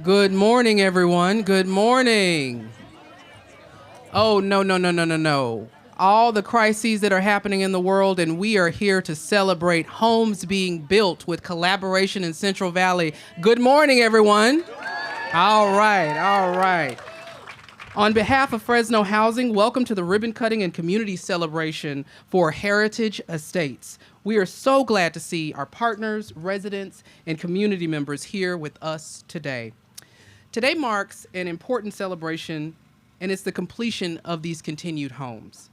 Good morning, everyone. Good morning. Oh, no, no, no, no, no, no. All the crises that are happening in the world, and we are here to celebrate homes being built with collaboration in Central Valley. Good morning, everyone. All right, all right. On behalf of Fresno Housing, welcome to the ribbon cutting and community celebration for Heritage Estates. We are so glad to see our partners, residents, and community members here with us today. Today marks an important celebration, and it's the completion of these continued homes.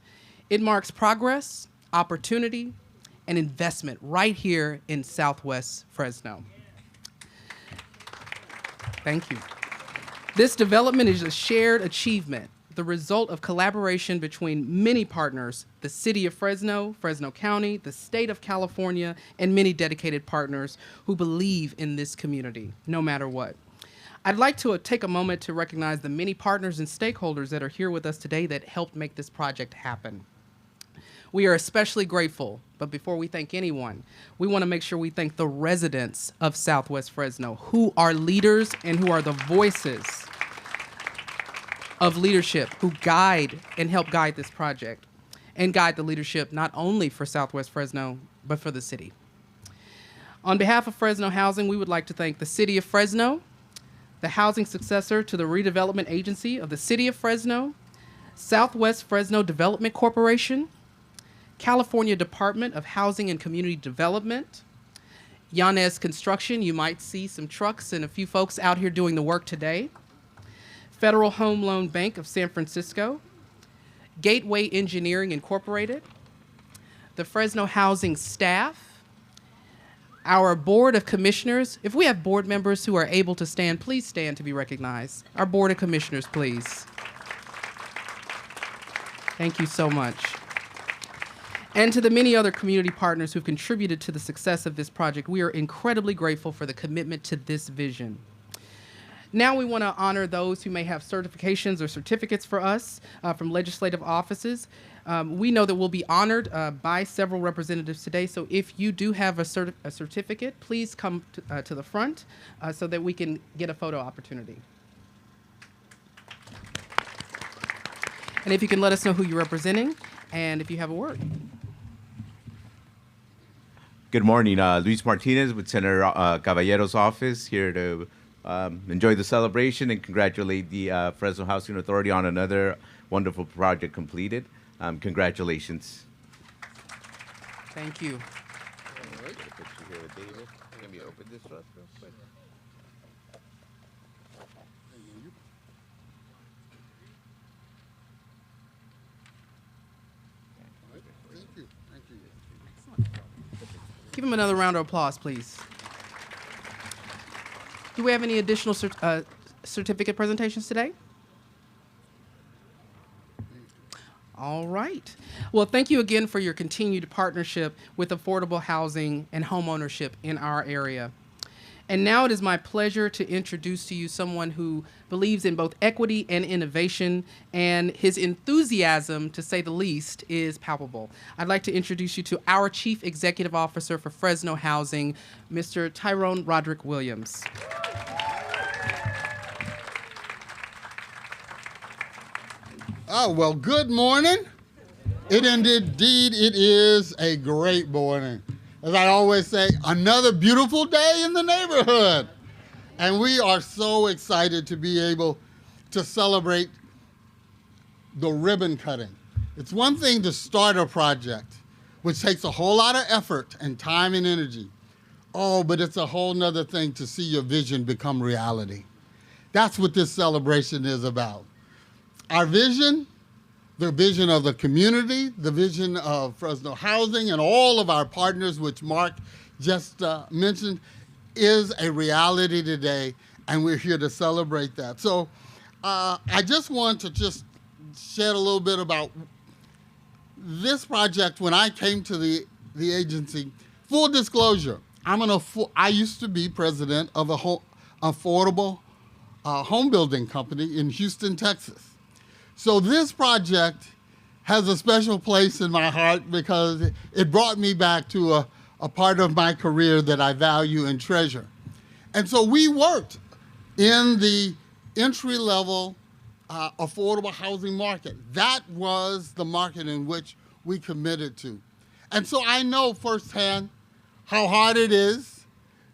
It marks progress, opportunity, and investment right here in Southwest Fresno. Thank you. This development is a shared achievement, the result of collaboration between many partners, the City of Fresno, Fresno County, the State of California, and many dedicated partners who believe in this community, no matter what. I'd like to take a moment to recognize the many partners and stakeholders that are here with us today that helped make this project happen. We are especially grateful, but before we thank anyone, we want to make sure we thank the residents of Southwest Fresno, who are leaders and who are the voices of leadership, who guide and help guide this project and guide the leadership not only for Southwest Fresno, but for the city. On behalf of Fresno Housing, we would like to thank the City of Fresno, the housing successor to the redevelopment agency of the City of Fresno, Southwest Fresno Development Corporation, California Department of Housing and Community Development, Yanez Construction. You might see some trucks and a few folks out here doing the work today. Federal Home Loan Bank of San Francisco, Gateway Engineering Incorporated, the Fresno Housing staff, our Board of Commissioners. If we have board members who are able to stand, please stand to be recognized. Our Board of Commissioners, please. Thank you so much. And to the many other community partners who've contributed to the success of this project, we are incredibly grateful for the commitment to this vision. Now we want to honor those who may have certifications or certificates for us from legislative offices. We know that we'll be honored by several representatives today, so if you do have a certificate, please come to the front so that we can get a photo opportunity. And if you can let us know who you're representing and if you have a word. Good morning, Luis Martinez with Senator Caballero's office, here to enjoy the celebration and congratulate the Fresno Housing Authority on another wonderful project completed. Congratulations. Thank you. All right, get a picture here with David. Can we open this up real quick? Thank you. Thank you. Give him another round of applause, please. Do we have any additional certificate presentations today? All right. Well, thank you again for your continued partnership with affordable housing and homeownership in our area. And now it is my pleasure to introduce to you someone who believes in both equity and innovation, and his enthusiasm, to say the least, is palpable. I'd like to introduce you to our Chief Executive Officer for Fresno Housing, Mr. Tyrone Roderick Williams. Oh, well, good morning. It is a great morning. As I always say, another beautiful day in the neighborhood. And we are so excited to be able to celebrate the ribbon cutting. It's one thing to start a project, which takes a whole lot of effort and time and energy. Oh, but it's a whole nother thing to see your vision become reality. That's what this celebration is about. Our vision, the vision of the community, the vision of Fresno Housing and all of our partners, which Mark just mentioned, is a reality today, and we're here to celebrate that. So I just want to just shed a little bit about this project. When I came to the agency, full disclosure, I used to be president of a affordable home building company in Houston, Texas. So this project has a special place in my heart because it brought me back to a part of my career that I value and treasure. And so we worked in the entry-level affordable housing market. That was the market in which we committed to. And so I know firsthand how hard it is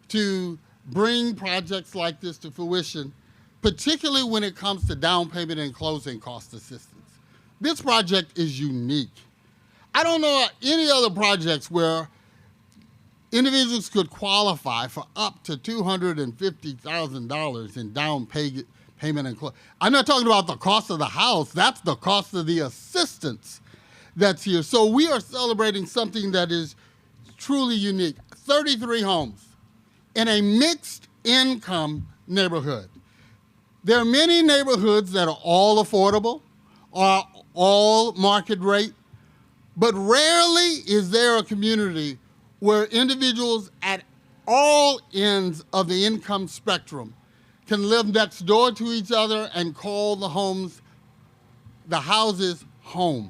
to bring projects like this to fruition, particularly when it comes to down payment and closing cost assistance. This project is unique. I don't know any other projects where individuals could qualify for up to $250,000 in down payment and closing. I'm not talking about the cost of the house. That's the cost of the assistance that's here. So we are celebrating something that is truly unique. 33 homes in a mixed income neighborhood. There are many neighborhoods that are all affordable, are all market rate, but rarely is there a community where individuals at all ends of the income spectrum can live next door to each other and call the houses home.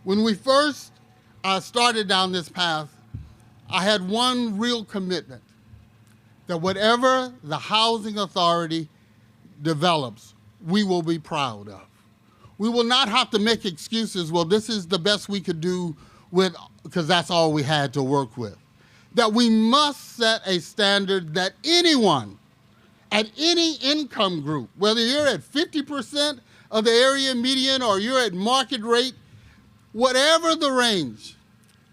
When we first started down this path, I had one real commitment, that whatever the housing authority develops, we will be proud of. We will not have to make excuses, well, this is the best we could do with, because that's all we had to work with. That we must set a standard that anyone at any income group, whether you're at 50% of the area median or you're at market rate, whatever the range,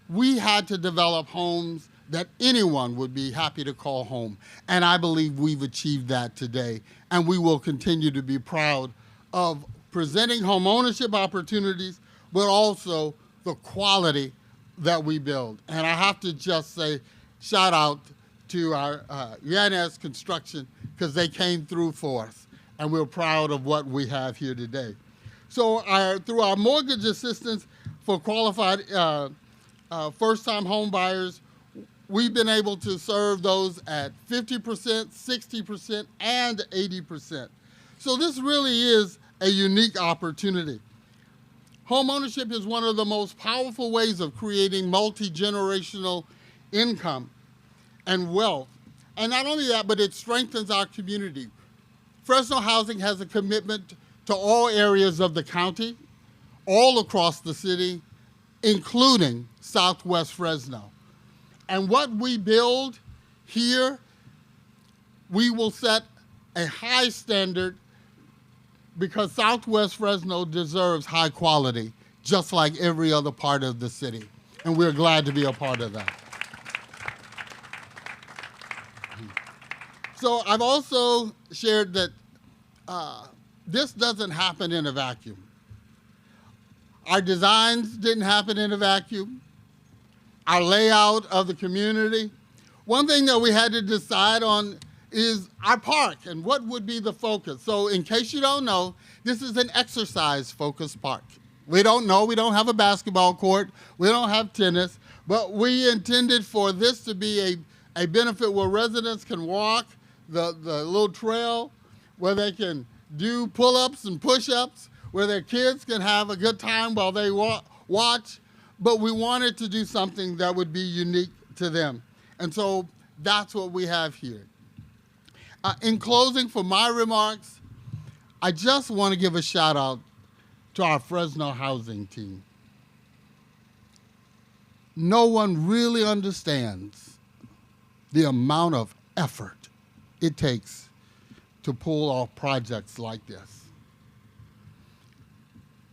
we had to develop homes that anyone would be happy to call home. And I believe we've achieved that today. And we will continue to be proud of presenting home ownership opportunities, but also the quality that we build. And I have to just say, shout out to our Yanez Construction, because they came through for us. And we're proud of what we have here today. So through our mortgage assistance for qualified first-time home buyers, we've been able to serve those at 50%, 60%, and 80%. So this really is a unique opportunity. Home ownership is one of the most powerful ways of creating multi-generational income and wealth. And not only that, but it strengthens our community. Fresno Housing has a commitment to all areas of the county, all across the city, including Southwest Fresno. And what we build here, we will set a high standard, because Southwest Fresno deserves high quality, just like every other part of the city. And we're glad to be a part of that. So I've also shared that this doesn't happen in a vacuum. Our designs didn't happen in a vacuum. Our layout of the community. One thing that we had to decide on is our park and what would be the focus. So in case you don't know, this is an exercise-focused park. We don't have a basketball court, we don't have tennis, but we intended for this to be a benefit where residents can walk the little trail, where they can do pull-ups and push-ups, where their kids can have a good time while they watch, but we wanted to do something that would be unique to them. And so that's what we have here. In closing, for my remarks, I just want to give a shout out to our Fresno housing team. No one really understands the amount of effort it takes to pull off projects like this.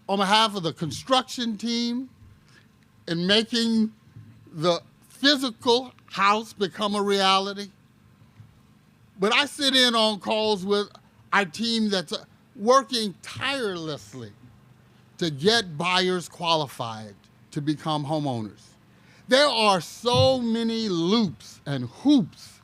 On behalf of the construction team, in making the physical house become a reality, but I sit in on calls with our team that's working tirelessly to get buyers qualified to become homeowners. There are so many loops and hoops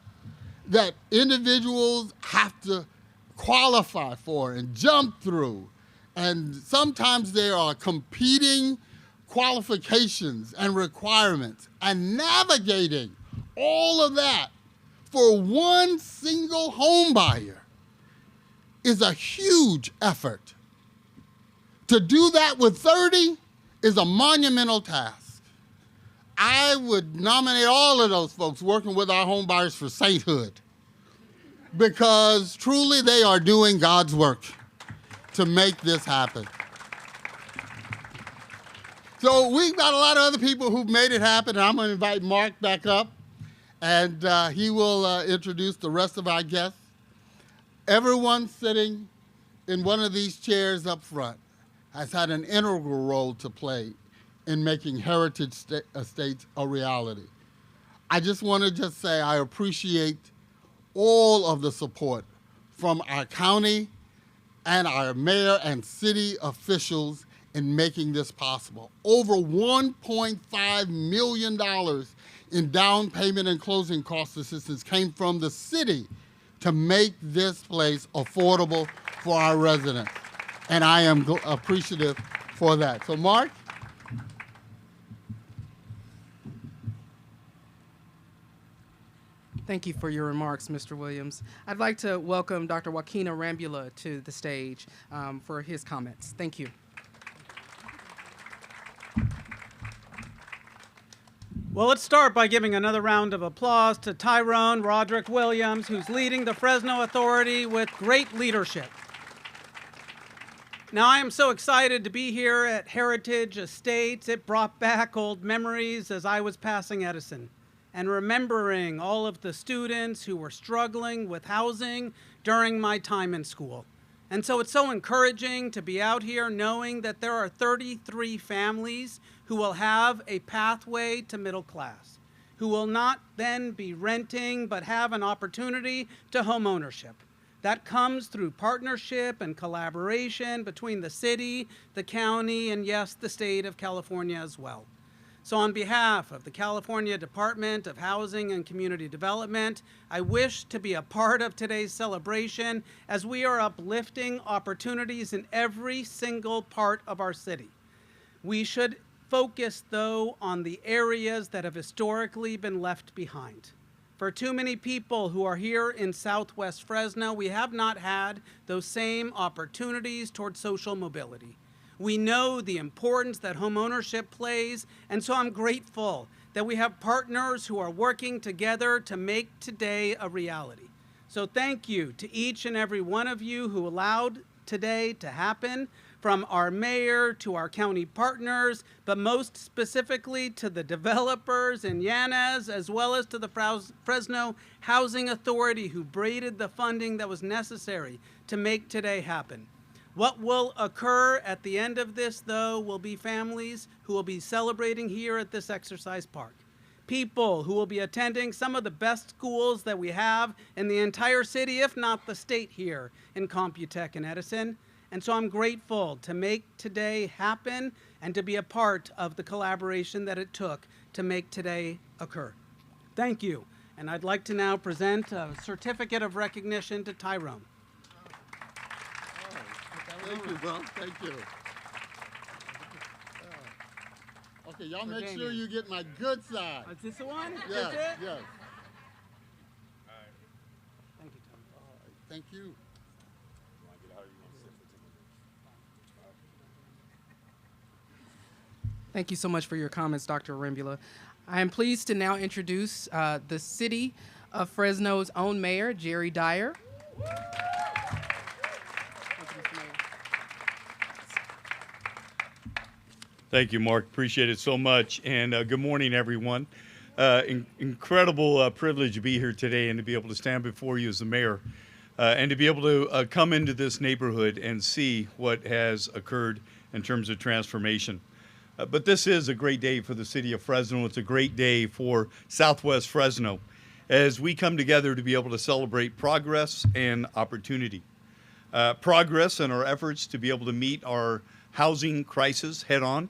that individuals have to qualify for and jump through. And sometimes there are competing qualifications and requirements, and navigating all of that for one single home buyer is a huge effort. To do that with 30 is a monumental task. I would nominate all of those folks working with our home buyers for sainthood, because truly they are doing God's work to make this happen. So we've got a lot of other people who've made it happen, and I'm going to invite Mark back up, and he will introduce the rest of our guests. Everyone sitting in one of these chairs up front has had an integral role to play in making Heritage Estates a reality. I just want to just say I appreciate all of the support from our county and our mayor and city officials in making this possible. Over $1.5 million in down payment and closing cost assistance came from the city to make this place affordable for our residents. And I am appreciative for that. So Mark? Thank you for your remarks, Mr. Williams. I'd like to welcome Dr. Joaquina Rambula to the stage for his comments. Thank you. Well, let's start by giving another round of applause to Tyrone Roderick Williams, who's leading the Fresno Authority with great leadership. Now, I am so excited to be here at Heritage Estates. It brought back old memories as I was passing Edison and remembering all of the students who were struggling with housing during my time in school. And so it's so encouraging to be out here knowing that there are 33 families who will have a pathway to middle class, who will not then be renting but have an opportunity to home ownership. That comes through partnership and collaboration between the city, the county, and yes, the state of California as well. So on behalf of the California Department of Housing and Community Development, I wish to be a part of today's celebration as we are uplifting opportunities in every single part of our city. We should focus, though, on the areas that have historically been left behind. For too many people who are here in Southwest Fresno, we have not had those same opportunities toward social mobility. We know the importance that homeownership plays, and so I'm grateful that we have partners who are working together to make today a reality. So thank you to each and every one of you who allowed today to happen, from our mayor to our county partners, but most specifically to the developers in Yanez, as well as to the Fresno Housing Authority who braided the funding that was necessary to make today happen. What will occur at the end of this, though, will be families who will be celebrating here at this exercise park. People who will be attending some of the best schools that we have in the entire city, if not the state here in Computech and Edison. And so I'm grateful to make today happen and to be a part of the collaboration that it took to make today occur. Thank you. And I'd like to now present a certificate of recognition to Tyrone. Thank you, bro. Thank you. Okay, y'all make sure you get my good side. Is this the one? Yes, Is it? yes. Thank you, Tom. All right, thank you. Thank you so much for your comments, Dr. Rambula. I am pleased to now introduce the City of Fresno's own mayor, Jerry Dyer. Thank you, Mark. Appreciate it so much. And good morning, everyone. Incredible privilege to be here today and to be able to stand before you as the mayor and to be able to come into this neighborhood and see what has occurred in terms of transformation. But this is a great day for the city of Fresno. It's a great day for Southwest Fresno as we come together to be able to celebrate progress and opportunity. Progress in our efforts to be able to meet our housing crisis head on,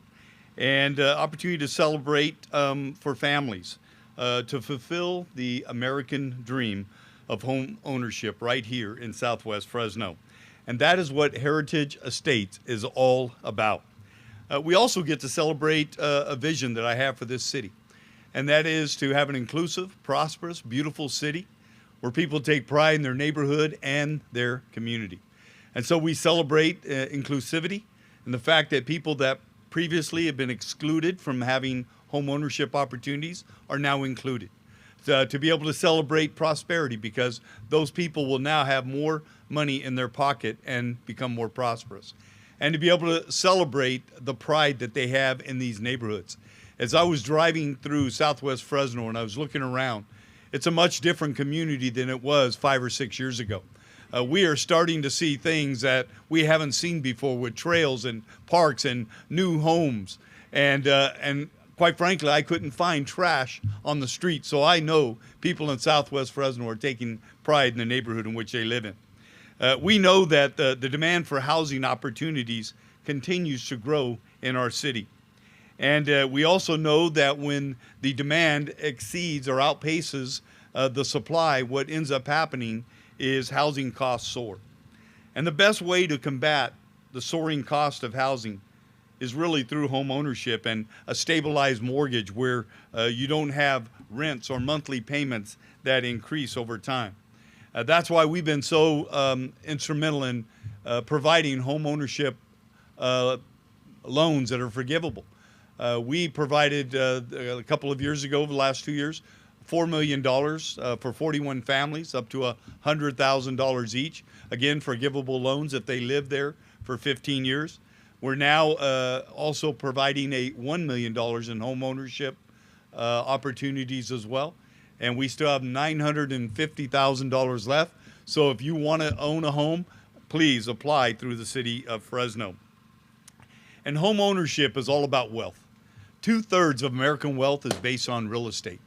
and opportunity to celebrate for families to fulfill the American dream of home ownership right here in Southwest Fresno. And that is what Heritage Estates is all about. We also get to celebrate a vision that I have for this city, and that is to have an inclusive, prosperous, beautiful city where people take pride in their neighborhood and their community. And so we celebrate inclusivity and the fact that people that previously have been excluded from having home ownership opportunities are now included. to be able to celebrate prosperity, because those people will now have more money in their pocket and become more prosperous. And to be able to celebrate the pride that they have in these neighborhoods. As I was driving through Southwest Fresno and I was looking around, it's a much different community than it was 5 or 6 years ago. We are starting to see things that we haven't seen before, with trails and parks and new homes. And quite frankly, I couldn't find trash on the street. So I know people in Southwest Fresno are taking pride in the neighborhood in which they live in. We know that the demand for housing opportunities continues to grow in our city. And we also know that when the demand exceeds or outpaces the supply, what ends up happening is housing costs soar. And the best way to combat the soaring cost of housing is really through home ownership and a stabilized mortgage where you don't have rents or monthly payments that increase over time. That's why we've been so instrumental in providing home ownership loans that are forgivable. We provided a couple of years ago, the last 2 years, $4 million for 41 families, up to $100,000 each. Again, forgivable loans if they live there for 15 years. We're now also providing $1 million in home ownership opportunities as well. And we still have $950,000 left. So if you want to own a home, please apply through the city of Fresno. And home ownership is all about wealth. 2/3 of American wealth is based on real estate.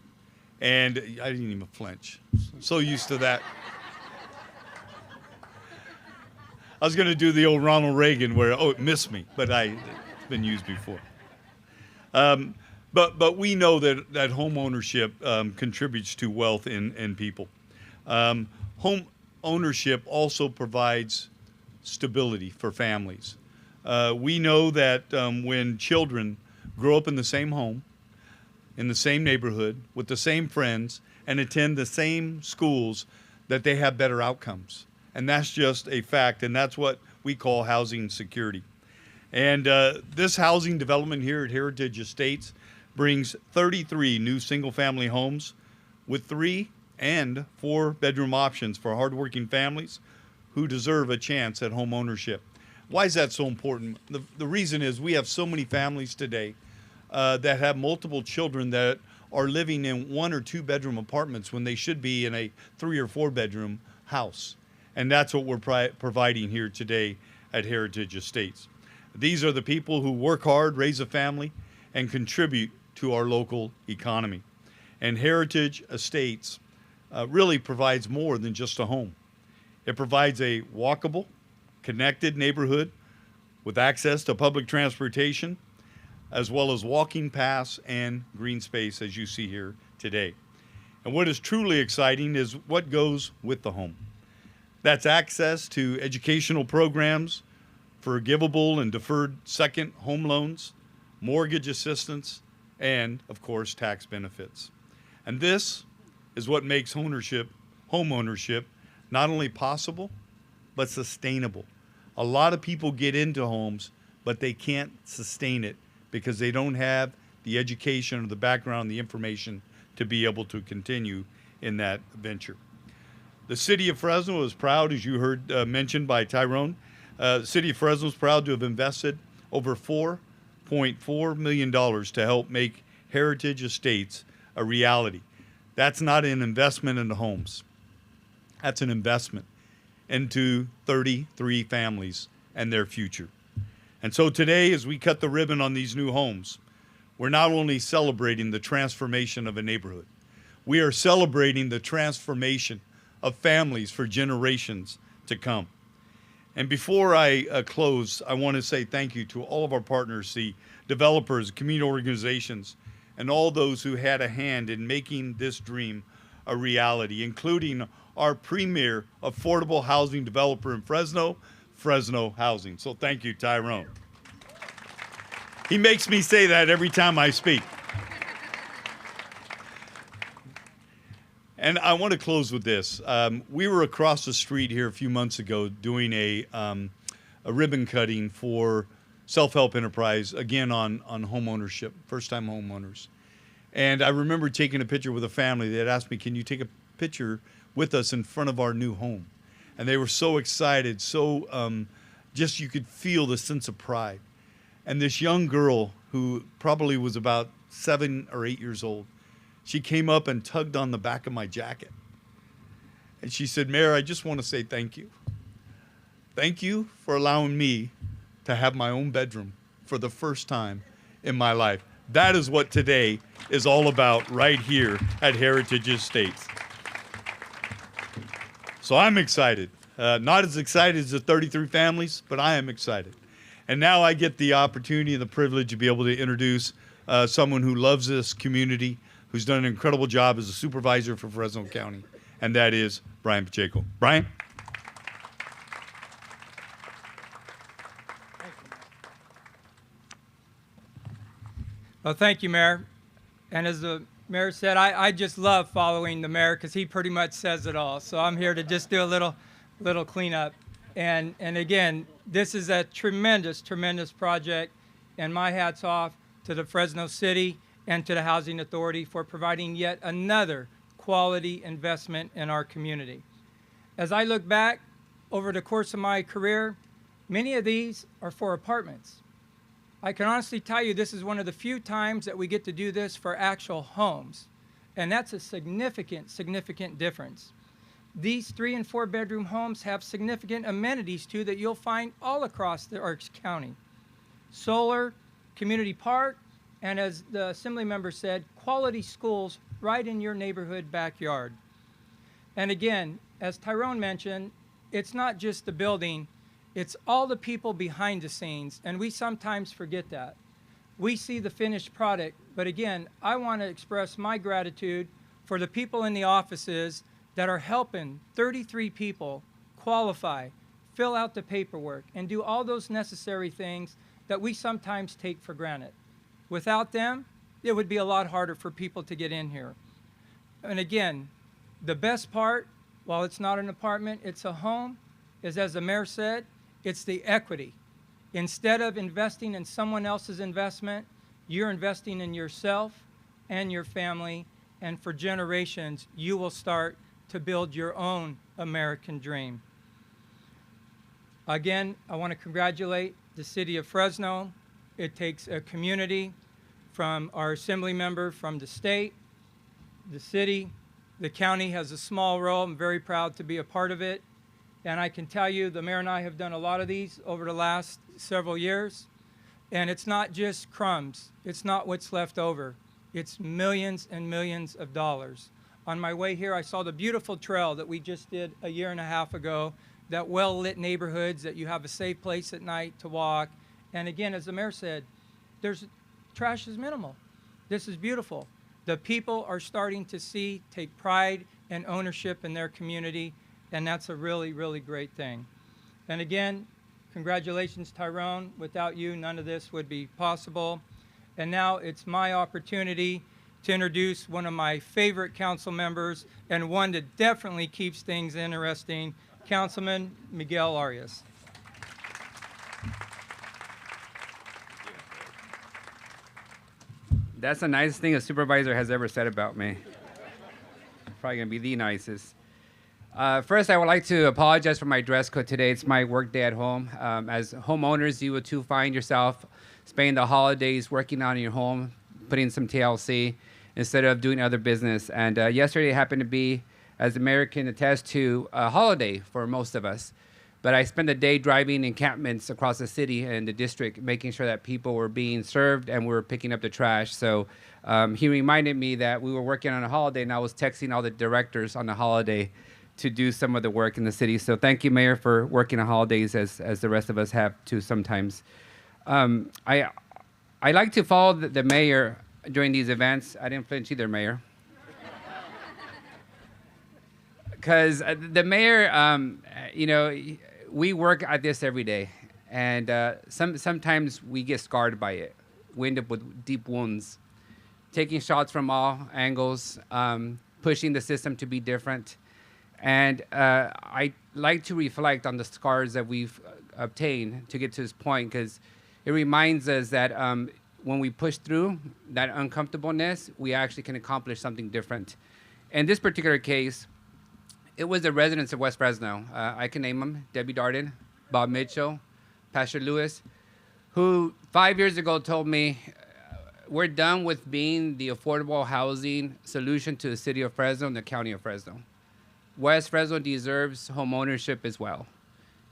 And I didn't even flinch. So used to that. I was going to do the old Ronald Reagan where, oh, it missed me, but it's been used before. But we know that home ownership contributes to wealth in people. Home ownership also provides stability for families. We know that when children grow up in the same home, in the same neighborhood, with the same friends, and attend the same schools, that they have better outcomes. And that's just a fact, and that's what we call housing security. And this housing development here at Heritage Estates brings 33 new single-family homes with 3 and 4 bedroom options for hardworking families who deserve a chance at home ownership. Why is that so important? The reason is we have so many families today that have multiple children that are living in 1 or 2 bedroom apartments when they should be in a 3 or 4 bedroom house. And that's what we're providing here today at Heritage Estates. These are the people who work hard, raise a family, and contribute to our local economy. And Heritage Estates really provides more than just a home. It provides a walkable, connected neighborhood with access to public transportation, as well as walking paths and green space, as you see here today. And what is truly exciting is what goes with the home. That's access to educational programs, forgivable and deferred second home loans, mortgage assistance, and, of course, tax benefits. And this is what makes home ownership, not only possible, but sustainable. A lot of people get into homes, but they can't sustain it because they don't have the education or the background, the information to be able to continue in that venture. The city of Fresno is proud, as you heard mentioned by Tyrone. The city of Fresno is proud to have invested over $4.4 million to help make Heritage Estates a reality. That's not an investment into homes. That's an investment into 33 families and their future. And so today, as we cut the ribbon on these new homes, we're not only celebrating the transformation of a neighborhood, we are celebrating the transformation of families for generations to come. And before I close, I want to say thank you to all of our partners, the developers, community organizations, and all those who had a hand in making this dream a reality, including our premier affordable housing developer in Fresno, Fresno Housing. So thank you, Tyrone. He makes me say that every time I speak. And I want to close with this. We were across the street here a few months ago doing a ribbon cutting for Self-Help Enterprise, again on home ownership, first-time homeowners. And I remember taking a picture with a family. They had asked me, can you take a picture with us in front of our new home? And they were so excited, so just you could feel the sense of pride. And this young girl who probably was about 7 or 8 years old, she came up and tugged on the back of my jacket. And she said, Mayor, I just want to say thank you. Thank you for allowing me to have my own bedroom for the first time in my life. That is what today is all about right here at Heritage Estates. So I'm excited. Not as excited as the 33 families, but I am excited. And now I get the opportunity and the privilege to be able to introduce someone who loves this community, who's done an incredible job as a supervisor for Fresno County, and that is Brian Pacheco. Brian? Well, thank you, Mayor. And as the Mayor said, I just love following the Mayor because he pretty much says it all. So I'm here to just do a little cleanup. And again, this is a tremendous, tremendous project. And my hat's off to the Fresno City and to the Housing Authority for providing yet another quality investment in our community. As I look back over the course of my career, many of these are for apartments. I can honestly tell you this is one of the few times that we get to do this for actual homes. And that's a significant, significant difference. These 3 and 4 bedroom homes have significant amenities too that you'll find all across our county. Solar, community park, and as the Assembly member said, quality schools right in your neighborhood backyard. And again, as Tyrone mentioned, it's not just the building, it's all the people behind the scenes, and we sometimes forget that. We see the finished product, but again, I want to express my gratitude for the people in the offices that are helping 33 people qualify, fill out the paperwork, and do all those necessary things that we sometimes take for granted. Without them, it would be a lot harder for people to get in here. And again, the best part, while it's not an apartment, it's a home, is as the Mayor said, it's the equity. Instead of investing in someone else's investment, you're investing in yourself and your family, and for generations, you will start to build your own American dream. Again, I want to congratulate the City of Fresno. It takes a community from our Assembly member from the state, the city, the county has a small role. I'm very proud to be a part of it. And I can tell you, the Mayor and I have done a lot of these over the last several years. And it's not just crumbs. It's not what's left over. It's millions and millions of dollars. On my way here, I saw the beautiful trail that we just did a year and a half ago, that well-lit neighborhoods that you have a safe place at night to walk. And again, as the Mayor said, trash is minimal. This is beautiful. The people are starting to take pride and ownership in their community, and that's a really, really great thing. And again, congratulations, Tyrone. Without you, none of this would be possible. And now it's my opportunity to introduce one of my favorite council members and one that definitely keeps things interesting, Councilman Miguel Arias. That's the nicest thing a supervisor has ever said about me. Probably gonna be the nicest. First, I would like to apologize for my dress code today. It's my work day at home. As homeowners, you will too find yourself spending the holidays working on your home, putting some TLC instead of doing other business. And yesterday happened to be, as the Mayor can attest to, a holiday for most of us. But I spent the day driving encampments across the city and the district, making sure that people were being served and were picking up the trash. So he reminded me that we were working on a holiday, and I was texting all the directors on the holiday to do some of the work in the city. So thank you, Mayor, for working on holidays as the rest of us have to sometimes. I like to follow the Mayor during these events. I didn't flinch either, Mayor. Because the Mayor, you know, we work at this every day, and sometimes we get scarred by it. We end up with deep wounds, taking shots from all angles, pushing the system to be different. And I like to reflect on the scars that we've obtained to get to this point, because it reminds us that when we push through that uncomfortableness, we actually can accomplish something different. In this particular case, it was the residents of West Fresno. I can name them: Debbie Darden, Bob Mitchell, Pastor Lewis, who 5 years ago told me, we're done with being the affordable housing solution to the city of Fresno and the county of Fresno. West Fresno deserves home ownership as well.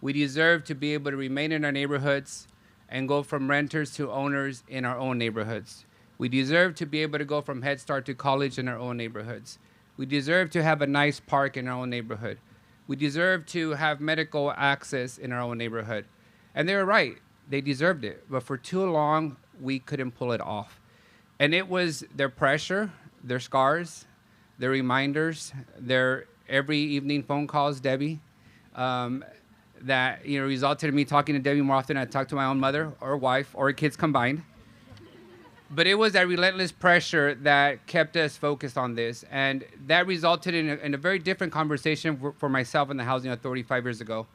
We deserve to be able to remain in our neighborhoods and go from renters to owners in our own neighborhoods. We deserve to be able to go from Head Start to college in our own neighborhoods. We deserve to have a nice park in our own neighborhood. We deserve to have medical access in our own neighborhood. And they were right. They deserved it. But for too long, we couldn't pull it off. And it was their pressure, their scars, their reminders, their every evening phone calls, Debbie, that resulted in me talking to Debbie more often than I talked to my own mother or wife or kids combined. But it was that relentless pressure that kept us focused on this. And that resulted in a very different conversation for myself and the Housing Authority 5 years ago.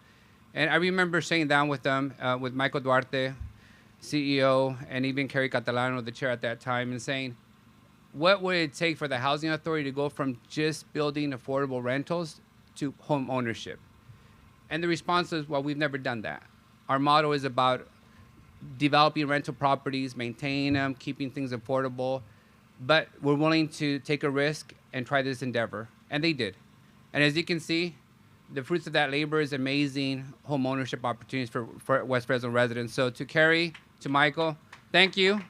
And I remember sitting down with them, with Michael Duarte, CEO, and even Kerry Catalano, the chair at that time, and saying, what would it take for the Housing Authority to go from just building affordable rentals to home ownership? And the response was, well, we've never done that. Our motto is about developing rental properties, maintaining them, keeping things affordable, but we're willing to take a risk and try this endeavor. And they did. And as you can see, the fruits of that labor is amazing home ownership opportunities for West Fresno residents. So to Kerry, to Michael, thank you.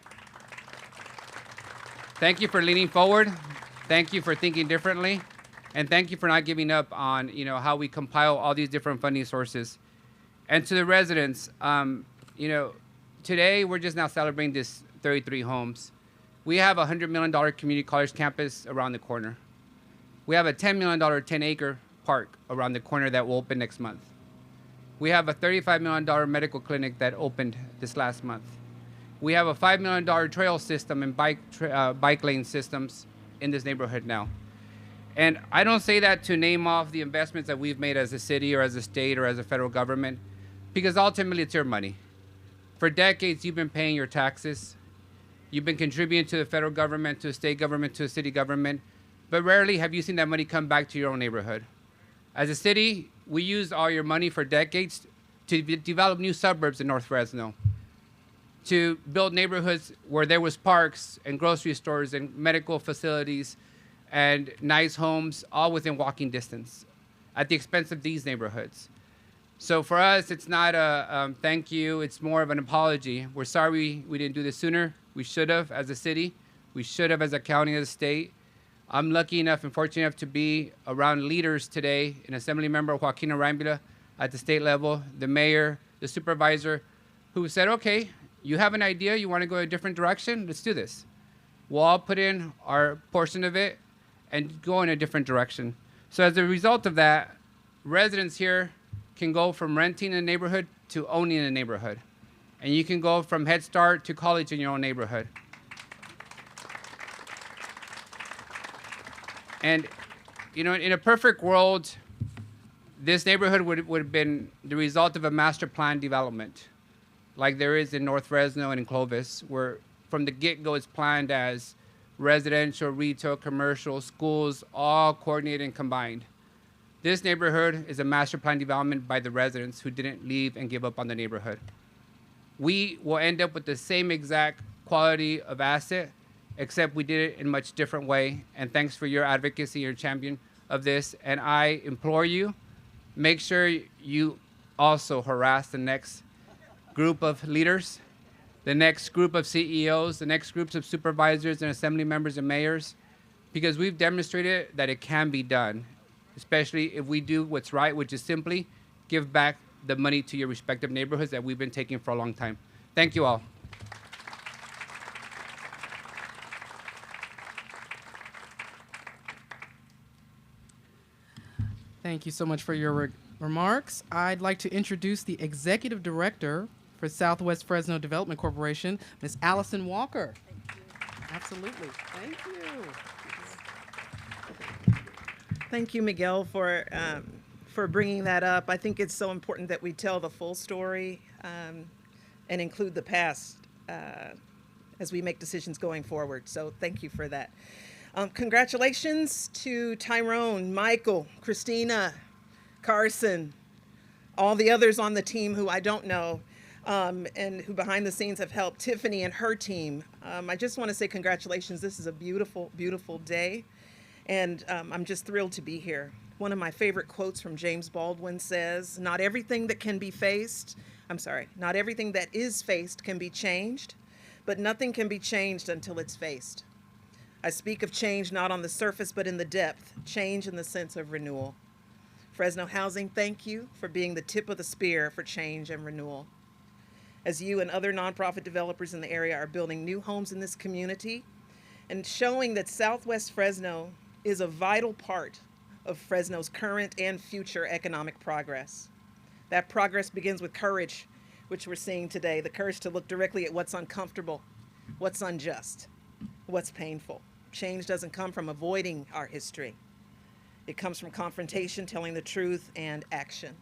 Thank you for leaning forward. Thank you for thinking differently. And thank you for not giving up on how we compile all these different funding sources. And to the residents, today we're just now celebrating this 33 homes. We have a $100 million community college campus around the corner. We have a $10 million 10-acre park around the corner that will open next month. We have a $35 million medical clinic that opened this last month. We have a $5 million trail system and bike lane systems in this neighborhood now. And I don't say that to name off the investments that we've made as a city or as a state or as a federal government, because ultimately it's your money. For decades, you've been paying your taxes. You've been contributing to the federal government, to the state government, to the city government, but rarely have you seen that money come back to your own neighborhood. As a city, we used all your money for decades to develop new suburbs in North Fresno, to build neighborhoods where there was parks and grocery stores and medical facilities and nice homes, all within walking distance, at the expense of these neighborhoods. So for us, it's not a thank you, it's more of an apology. We're sorry we didn't do this sooner. We should have as a city. We should have as a county, as a state. I'm lucky enough and fortunate enough to be around leaders today, an Assembly member, Joaquin Arambula, at the state level, the mayor, the supervisor, who said, okay, you have an idea, you want to go a different direction, let's do this. We'll all put in our portion of it and go in a different direction. So as a result of that, residents here can go from renting a neighborhood to owning a neighborhood. And you can go from Head Start to college in your own neighborhood. And, in a perfect world, this neighborhood would have been the result of a master plan development, like there is in North Fresno and in Clovis, where from the get-go it's planned as residential, retail, commercial, schools, all coordinated and combined. This neighborhood is a master plan development by the residents who didn't leave and give up on the neighborhood. We will end up with the same exact quality of asset, except we did it in a much different way. And thanks for your advocacy, your champion of this. And I implore you, make sure you also harass the next group of leaders, the next group of CEOs, the next groups of supervisors and assembly members and mayors, because we've demonstrated that it can be done, especially if we do what's right, which is simply give back the money to your respective neighborhoods that we've been taking for a long time. Thank you all. Thank you so much for your remarks. I'd like to introduce the Executive Director for Southwest Fresno Development Corporation, Ms. Allison Walker. Thank you. Absolutely. Thank you. Thank you, Miguel, for bringing that up. I think it's so important that we tell the full story and include the past. And as we make decisions going forward. So thank you for that. Congratulations to Tyrone, Michael, Christina, Carson, all the others on the team who I don't know, and who behind the scenes have helped, Tiffany and her team. I just want to say congratulations. This is a beautiful, beautiful day, and I'm just thrilled to be here. One of my favorite quotes from James Baldwin says, not everything that is faced can be changed, but nothing can be changed until it's faced. I speak of change not on the surface, but in the depth, change in the sense of renewal. Fresno Housing, thank you for being the tip of the spear for change and renewal. As you and other nonprofit developers in the area are building new homes in this community and showing that Southwest Fresno is a vital part of Fresno's current and future economic progress. That progress begins with courage, which we're seeing today, the courage to look directly at what's uncomfortable, what's unjust, what's painful. Change doesn't come from avoiding our history. It comes from confrontation, telling the truth, and action.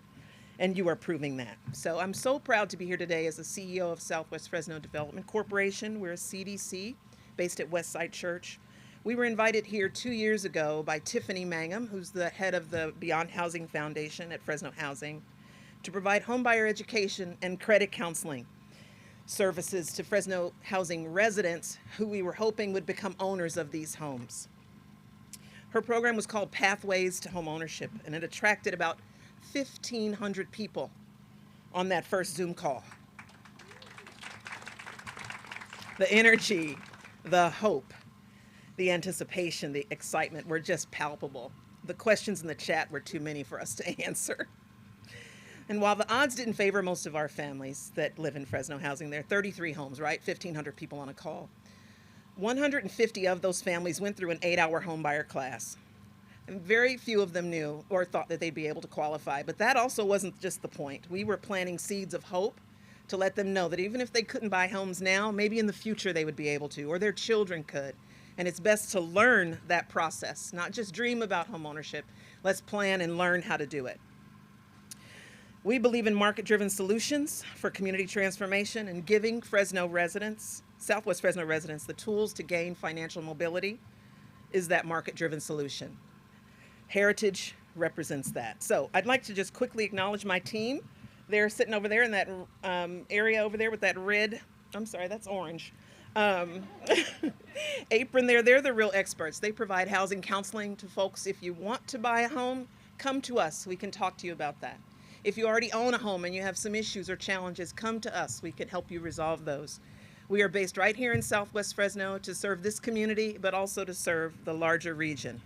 And you are proving that. So I'm so proud to be here today as the CEO of Southwest Fresno Development Corporation. We're a CDC based at Westside Church. We were invited here 2 years ago by Tiffany Mangum, who's the head of the Beyond Housing Foundation at Fresno Housing, to provide homebuyer education and credit counseling services to Fresno Housing residents who we were hoping would become owners of these homes. Her program was called Pathways to Homeownership, and it attracted about 1,500 people on that first Zoom call. The energy, the hope, the anticipation, the excitement were just palpable. The questions in the chat were too many for us to answer. And while the odds didn't favor most of our families that live in Fresno Housing, there are 33 homes, right? 1,500 people on a call. 150 of those families went through an 8-hour homebuyer class. And very few of them knew or thought that they'd be able to qualify. But that also wasn't just the point. We were planting seeds of hope to let them know that even if they couldn't buy homes now, maybe in the future they would be able to, or their children could. And it's best to learn that process, not just dream about homeownership. Let's plan and learn how to do it. We believe in market-driven solutions for community transformation and giving Fresno residents, Southwest Fresno residents, the tools to gain financial mobility is that market-driven solution. Heritage represents that. So I'd like to just quickly acknowledge my team. They're sitting over there in that area over there with that red, I'm sorry, that's orange, apron there. They're the real experts. They provide housing counseling to folks. If you want to buy a home, come to us. We can talk to you about that. If you already own a home and you have some issues or challenges, come to us. We can help you resolve those. We are based right here in Southwest Fresno to serve this community, but also to serve the larger region.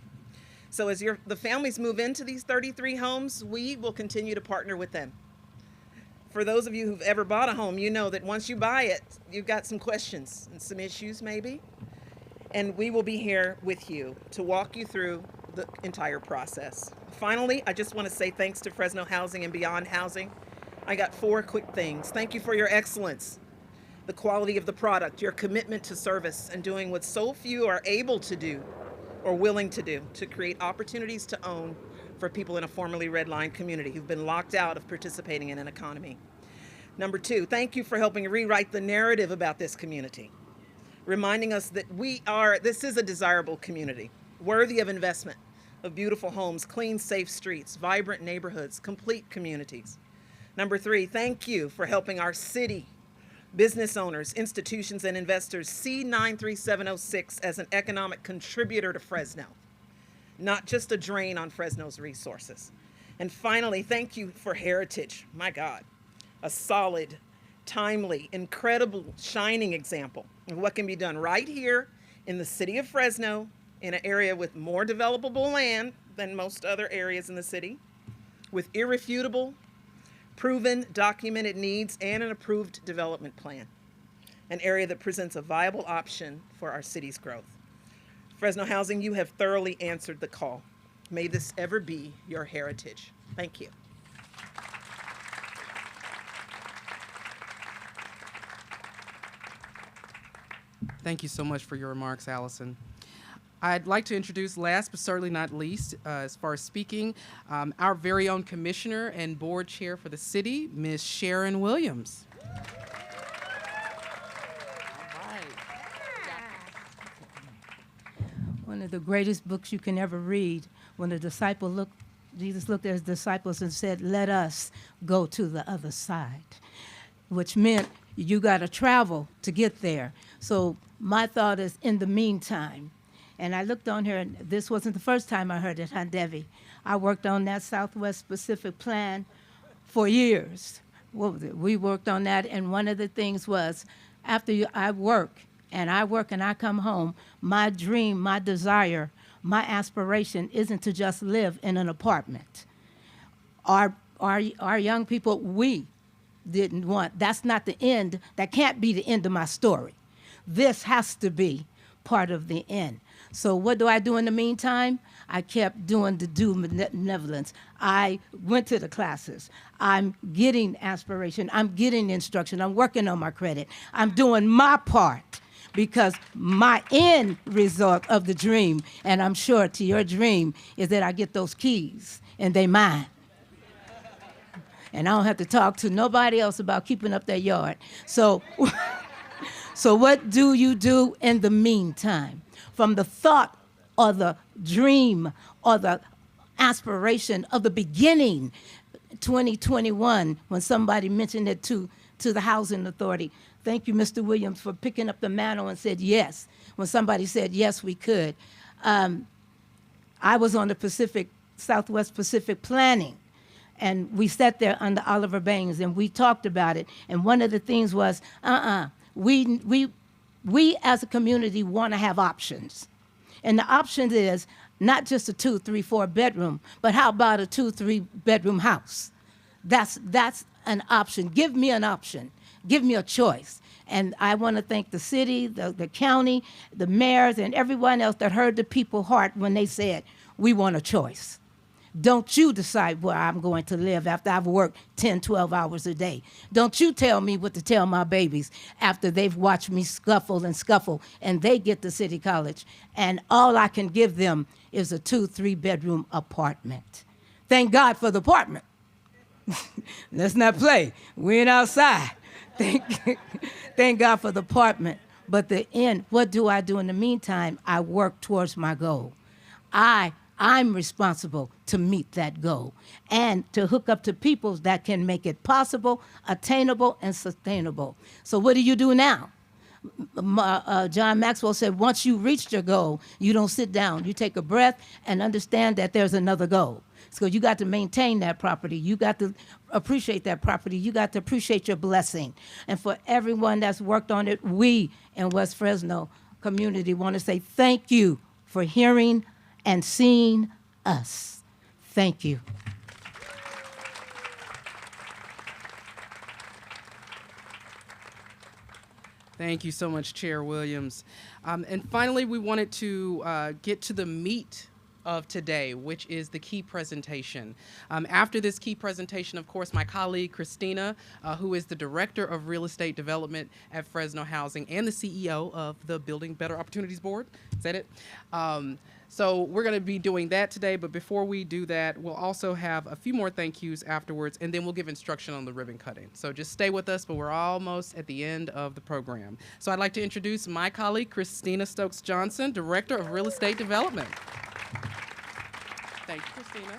So as the families move into these 33 homes, we will continue to partner with them. For those of you who've ever bought a home, you know that once you buy it, you've got some questions and some issues maybe. And we will be here with you to walk you through the entire process. Finally, I just want to say thanks to Fresno Housing and Beyond Housing. I got 4 quick things. Thank you for your excellence, the quality of the product, your commitment to service, and doing what so few are able to do or willing to do to create opportunities to own for people in a formerly redlined community who've been locked out of participating in an economy. Number 2, thank you for helping rewrite the narrative about this community, reminding us that this is a desirable community, worthy of investment, of beautiful homes, clean, safe streets, vibrant neighborhoods, complete communities. Number 3, thank you for helping our city, business owners, institutions, and investors see 93706 as an economic contributor to Fresno, not just a drain on Fresno's resources. And finally, thank you for heritage. My God, a solid, timely, incredible, shining example of what can be done right here in the city of Fresno, in an area with more developable land than most other areas in the city, with irrefutable, proven, documented needs, and an approved development plan. An area that presents a viable option for our city's growth. Fresno Housing, you have thoroughly answered the call. May this ever be your heritage. Thank you. Thank you so much for your remarks, Allison. I'd like to introduce, last but certainly not least, as far as speaking, our very own commissioner and board chair for the city, Ms. Sharon Williams. All right. one of the greatest books you can ever read. When Jesus looked at his disciples and said, "Let us go to the other side," which meant you got to travel to get there. So my thought is, in the meantime, and I looked on here, and this wasn't the first time I heard it, huh, Debbie? I worked on that Southwest Pacific Plan for years. What was it? We worked on that, and one of the things was, I work and I come home, my dream, my desire, my aspiration isn't to just live in an apartment. Our young people, we didn't want, that's not the end, that can't be the end of my story. This has to be part of the end. So what do I do in the meantime? I kept doing the due benevolence. I went to the classes. I'm getting aspiration. I'm getting instruction. I'm working on my credit. I'm doing my part, because my end result of the dream, and I'm sure to your dream, is that I get those keys and they mine. And I don't have to talk to nobody else about keeping up their yard. So, so what do you do in the meantime? From the thought or the dream or the aspiration of the beginning, 2021, when somebody mentioned it to the Housing Authority. Thank you, Mr. Williams, for picking up the mantle and said yes. When somebody said yes, we could. I was on the Southwest Pacific Planning, and we sat there under Oliver Baines, and we talked about it. And one of the things was, we as a community want to have options. And the option is not just a 2, 3, 4 bedroom, but how about a 2, 3 bedroom house? That's an option. Give me an option. Give me a choice. And I want to thank the city, the county, the mayors, and everyone else that heard the people's heart when they said, we want a choice. Don't you decide where I'm going to live after I've worked 10, 12 hours a day. Don't you tell me what to tell my babies after they've watched me scuffle and they get to City College. And all I can give them is a 2, 3 bedroom apartment. Thank God for the apartment. Let's not play. We ain't outside. Thank God for the apartment. But the end, what do I do in the meantime? I work towards my goal. I'm responsible to meet that goal and to hook up to people that can make it possible, attainable, and sustainable. So what do you do now? John Maxwell said, once you reached your goal, you don't sit down. You take a breath and understand that there's another goal. So you got to maintain that property. You got to appreciate that property. You got to appreciate your blessing. And for everyone that's worked on it, we in West Fresno community want to say thank you for hearing and seeing us. Thank you. Thank you so much, Chair Williams. And finally, we wanted to get to the meat of today, which is the key presentation. After this key presentation, of course, my colleague Christina, who is the Director of Real Estate Development at Fresno Housing and the CEO of the Building Better Opportunities Board, is that it? So we're going to be doing that today, but before we do that, we'll also have a few more thank yous afterwards, and then we'll give instruction on the ribbon cutting. So just stay with us, but we're almost at the end of the program. So I'd like to introduce my colleague, Christina Stokes-Johnson, Director of Real Estate Development. Thank you, Christina.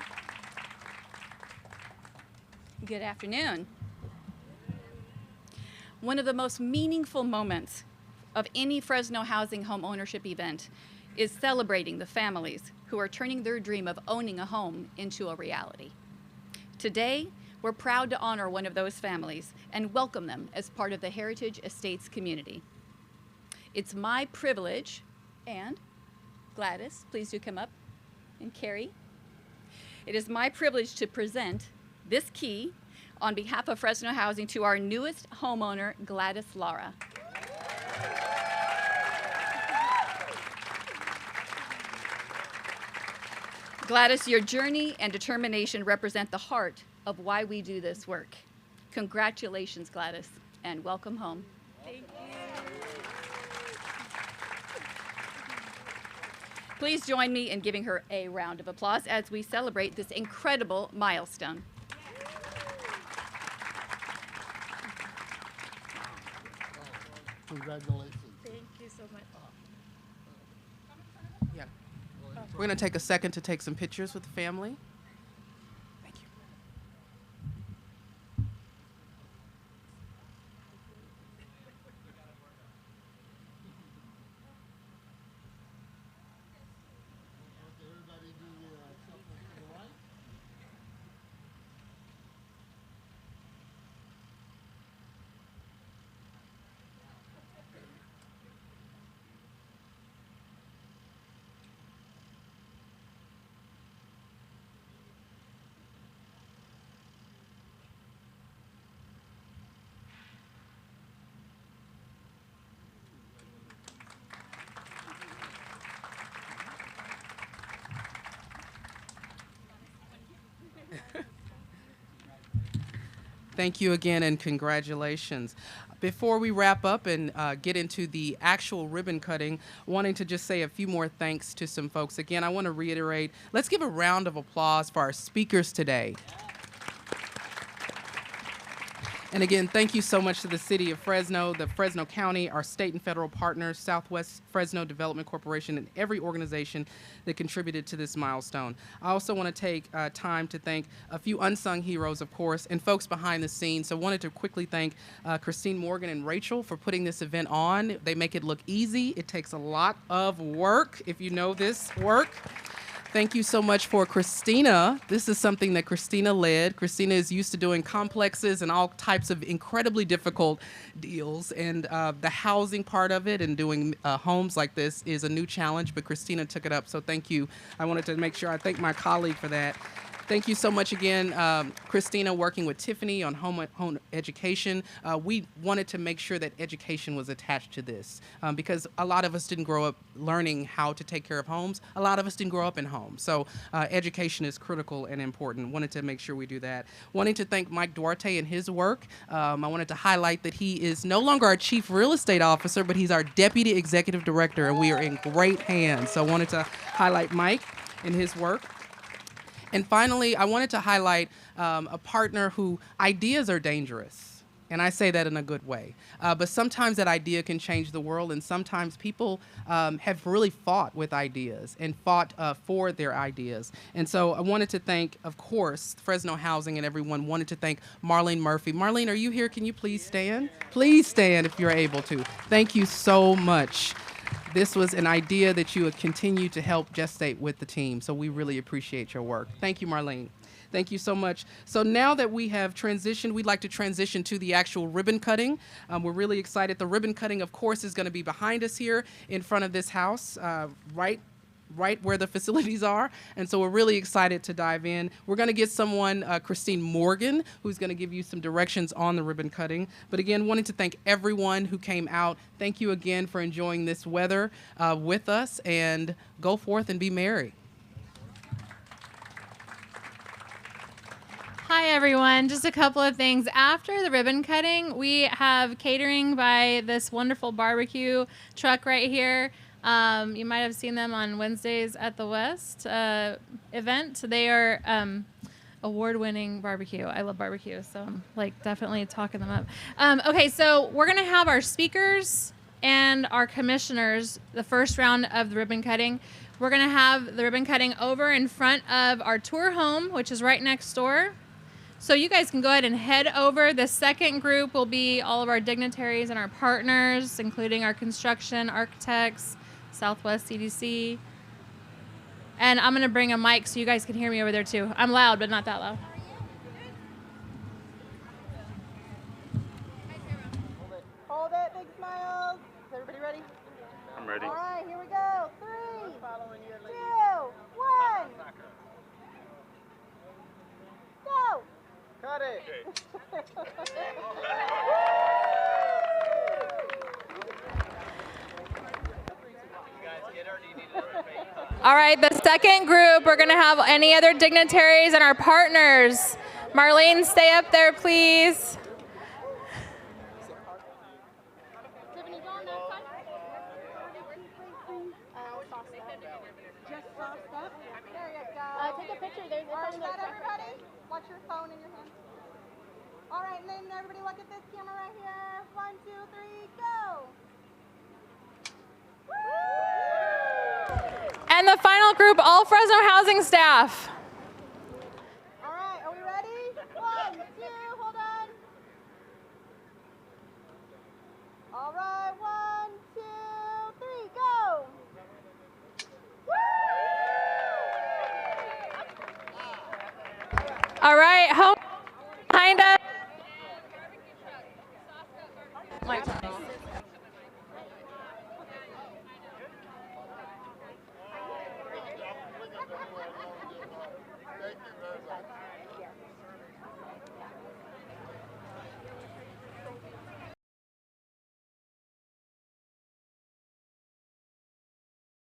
Good afternoon. One of the most meaningful moments of any Fresno housing home ownership event is celebrating the families who are turning their dream of owning a home into a reality. Today, we're proud to honor one of those families and welcome them as part of the Heritage Estates community. It's my privilege, and Gladys, please do come up, and Carrie. It is my privilege to present this key on behalf of Fresno Housing to our newest homeowner, Gladys Lara. Gladys, your journey and determination represent the heart of why we do this work. Congratulations, Gladys, and welcome home. Thank you. Please join me in giving her a round of applause as we celebrate this incredible milestone. Congratulations. Thank you so much. Yeah. We're going to take a second to take some pictures with the family. Thank you. Everybody do the shuffle to the right. Thank you again and congratulations. Before we wrap up and get into the actual ribbon cutting, wanting to just say a few more thanks to some folks. Again, I want to reiterate, let's give a round of applause for our speakers today. And again, thank you so much to the City of Fresno, the Fresno County, our state and federal partners, Southwest Fresno Development Corporation, and every organization that contributed to this milestone. I also want to take time to thank a few unsung heroes, of course, and folks behind the scenes. So I wanted to quickly thank Christine Morgan and Rachel for putting this event on. They make it look easy. It takes a lot of work, if you know this work. Thank you so much for Christina. This is something that Christina led. Christina is used to doing complexes and all types of incredibly difficult deals. And the housing part of it and doing homes like this is a new challenge, but Christina took it up. So thank you. I wanted to make sure I thank my colleague for that. Thank you so much again, Christina, working with Tiffany on home education. We wanted to make sure that education was attached to this because a lot of us didn't grow up learning how to take care of homes. A lot of us didn't grow up in homes. So education is critical and important. Wanted to make sure we do that. Wanting to thank Mike Duarte and his work. I wanted to highlight that he is no longer our chief real estate officer, but he's our deputy executive director, and we are in great hands. So I wanted to highlight Mike and his work. And finally, I wanted to highlight a partner who ideas are dangerous. And I say that in a good way. But sometimes that idea can change the world, and sometimes people have really fought with ideas and fought for their ideas. And so I wanted to thank, of course, Fresno Housing and everyone. Wanted to thank Marlene Murphy. Marlene, are you here? Can you please stand? Please stand if you're able to. Thank you so much. This was an idea that you would continue to help gestate with the team, so we really appreciate your work. Thank you, Marlene. Thank you so much. So now that we have transitioned, we'd like to transition to the actual ribbon cutting. We're really excited. The ribbon cutting, of course, is going to be behind us here in front of this house, right where the facilities are. And so we're really excited to dive in. We're going to get someone, Christine Morgan, who's going to give you some directions on the ribbon cutting. But again, wanting to thank everyone who came out. Thank you again for enjoying this weather with us, and go forth and be merry. Hi, everyone. Just a couple of things. After the ribbon cutting, we have catering by this wonderful barbecue truck right here. You might have seen them on Wednesdays at the West event. They are award-winning barbecue. I love barbecue, so I'm definitely talking them up. Okay, so we're going to have our speakers and our commissioners, the first round of the ribbon cutting. We're going to have the ribbon cutting over in front of our tour home, which is right next door. So you guys can go ahead and head over. The second group will be all of our dignitaries and our partners, including our construction architects, Southwest CDC. And I'm going to bring a mic so you guys can hear me over there too. I'm loud, but not that loud. Hold it, big smiles. Is everybody ready? I'm ready. All right, here we go. 3, 2, 1. Go. Cut it. All right, the second group, we're going to have any other dignitaries and our partners. Marlene, stay up there, please. Take a picture. There's all right, is that everybody? Watch your phone in your hand. All right, and then everybody look at this camera right here. 1, 2, 3, go. And And the final group, all Fresno housing staff. All right, are we ready? 1, 2, hold on. All right, 1, 2, 3, go. All right, home